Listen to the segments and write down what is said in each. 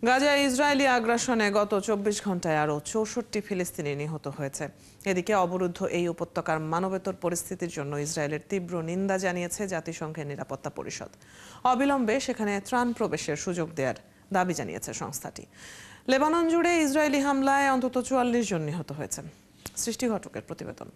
গাজায় ইসরায়েলি আগ্রাসনে গত ২৪ ঘন্টায় আরও ৬৪ ফিলিস্তিনি নিহত হয়েছে। এদিকে অবরুদ্ধ এই উপত্যকার মানবেতর পরিস্থিতির জন্য ইসরায়েলের তীব্র নিন্দা জানিয়েছে জাতিসংঘের নিরাপত্তা পরিষদ। অবিলম্বে সেখানে ত্রাণ প্রবেশের সুযোগ দেওয়ার দাবি জানিয়েছে সংস্থাটি। লেবানন জুড়ে ইসরায়েলি হামলায় অন্তত ৪৪ জন নিহত হয়েছেন। সৃষ্টি ঘটকের প্রতিবেদন।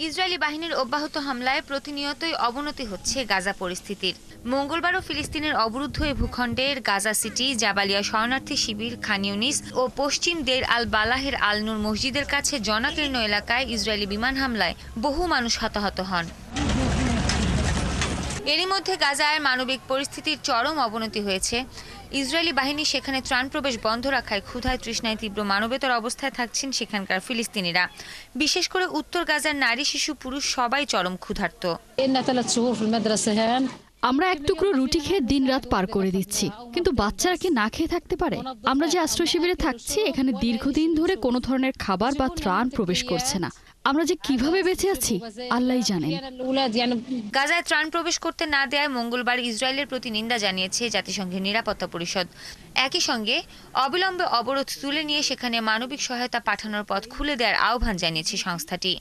ইসরায়েলি বাহিনীর অব্যাহত হামলায় প্রতিনিয়তই অবনতি হচ্ছে গাজা পরিস্থিতির। মঙ্গলবারও ফিলিস্তিনের অবরুদ্ধ এই ভূখণ্ডের গাজা সিটি, জাবালিয়া শরণার্থী শিবির, খান ইউনিস ও পশ্চিম দের আল বালাহের আল নূর মসজিদের কাছে জনাকীর্ণ এলাকায় ইসরায়েলি বিমান হামলায় বহু মানুষ হতাহত হন। এরই মধ্যে গাজায় মানবিক পরিস্থিতির চরম অবনতি হয়েছে। ইসরায়েলি বাহিনী সেখানে ত্রাণ প্রবেশ বন্ধ রাখায় ক্ষুধায় তৃষ্ণায় তীব্র মানবেতর অবস্থায় থাকছেন সেখানকার ফিলিস্তিনিরা। বিশেষ করে উত্তর গাজার নারী, শিশু, পুরুষ সবাই চরম ক্ষুধার্ত। আমরা এক টুকরো রুটি খেয়ে দিনরাত পার করে দিচ্ছি, কিন্তু বাচ্চারা কি না খেয়ে থাকতে পারে? আমরা যে আশ্রয় শিবিরে থাকছি, এখানে দীর্ঘদিন ধরে কোনো ধরনের খাবার বা ত্রাণ প্রবেশ করছে না। আমরা যে কিভাবে বেঁচে আছি আল্লাহই জানেন। গাজায় ত্রাণ প্রবেশ করতে না দেওয়ায় মঙ্গলবার ইসরায়েলের প্রতি নিন্দা জানিয়েছে জাতিসংঘের নিরাপত্তা পরিষদ। একই সঙ্গে অবিলম্বে অবরোধ তুলে নিয়ে সেখানে মানবিক সহায়তা পাঠানোর পথ খুলে দেওয়ার আহ্বান জানিয়েছে সংস্থাটি।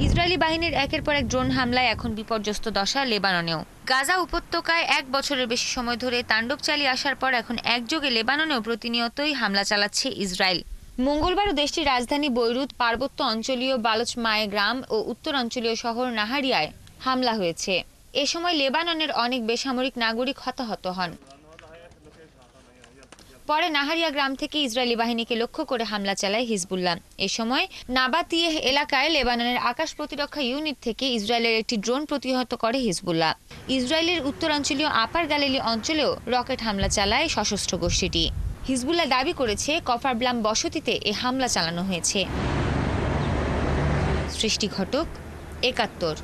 ইসরায়েলি বাহিনীর একের পর এক ড্রোন হামলায় এখন বিপর্যস্ত দশা লেবাননেও। গাজা উপত্যকায় ১ বছরের বেশি সময় ধরে তাণ্ডব চালিয়ে আসার পর এখন একযোগে লেবাননেও প্রতিনিয়তই হামলা চালাচ্ছে ইসরায়েল। মঙ্গলবারও দেশটির রাজধানী বৈরুত, পার্বত্য অঞ্চলীয় বালুচ মায়ে গ্রাম ও উত্তরাঞ্চলীয় শহর নাহারিয়ায় হামলা হয়েছে। এ সময় লেবাননের অনেক বেসামরিক নাগরিক হতাহত হন। পরে নাহারিয়া গ্রাম থেকে ইসরায়েলি বাহিনীকে লক্ষ্য করে হামলা চালায় হিজবুল্লাহ। এ সময় নাবাতিয়েহ এলাকায় লেবাননের আকাশ প্রতিরক্ষা ইউনিট থেকে ইসরায়েলের একটি ড্রোন প্রতিহত করে হিজবুল্লাহ। ইসরায়েলের উত্তরাঞ্চলীয় আপার গ্যালিলি অঞ্চলেও রকেট হামলা চালায় সশস্ত্র গোষ্ঠীটি। হিজবুল্লাহ দাবি করেছে কফারব্লাম বসতিতে এ হামলা চালানো হয়েছে। সৃষ্টি ঘটক, ৭১।